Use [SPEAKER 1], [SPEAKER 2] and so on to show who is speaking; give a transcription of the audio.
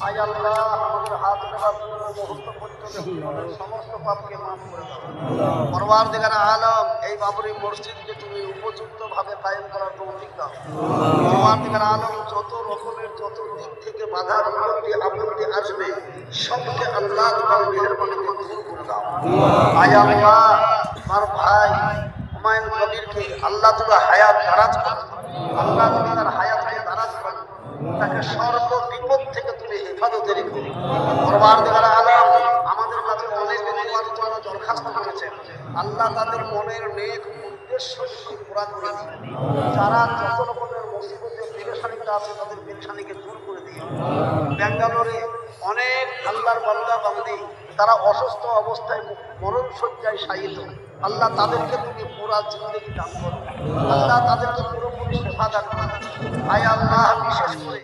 [SPEAKER 1] আয় আল্লাহ, আমাদের হাত ধরার মুহূর্ত পর্যন্ত জীবনের সমস্ত পাপকে মাফ করে দাও। পরওয়ারদিগার আলম, এই বাবরি মসজিদকে তুমি উপযুক্ত ভাবে কায়েম করার তৌফিক দাও। পরওয়ারদিগার আলম, যত রকমের যত দিক থেকে বাধা বিপত্তি আপত্তি আসবে সবকে আল্লাহ তোমার মেহেরবানিতে দূর করে দাও। আয় আল্লাহ, আমার ভাই হুমায়ুন কবিরকে আল্লাহ তুমি হায়াত দারাজ করো। আল্লাহ তুমি তার হায়াতকে দারাজ করো, তাকে সর্ব বিপদ থেকে তুমি হেফাজতে রেখো। পরওয়ারদিগার আলম, আমাদের কাছে অনেক তোমার জন্য দরখাস্ত করেছেন, আল্লাহ তাদের মনের নেক উদ্দেশ্য তুমি পুরা করে দিও। যারা যত রকমের মুসিবতে পেরেশানিতে আছে তাদের পেরেশানিকে দূর করে দিও। ব্যাঙ্গালোরে অনেক আল্লাহর বান্দা বান্দি তারা অসুস্থ অবস্থায় মরণ শয্যায় শায়িত, আল্লাহ তাদেরকে তুমি পুরা জিন্দেগি দান করো। আল্লাহ তাদেরকে পুরোপুরি সেবা দান করো। আয় আল্লাহ, বিশেষ করে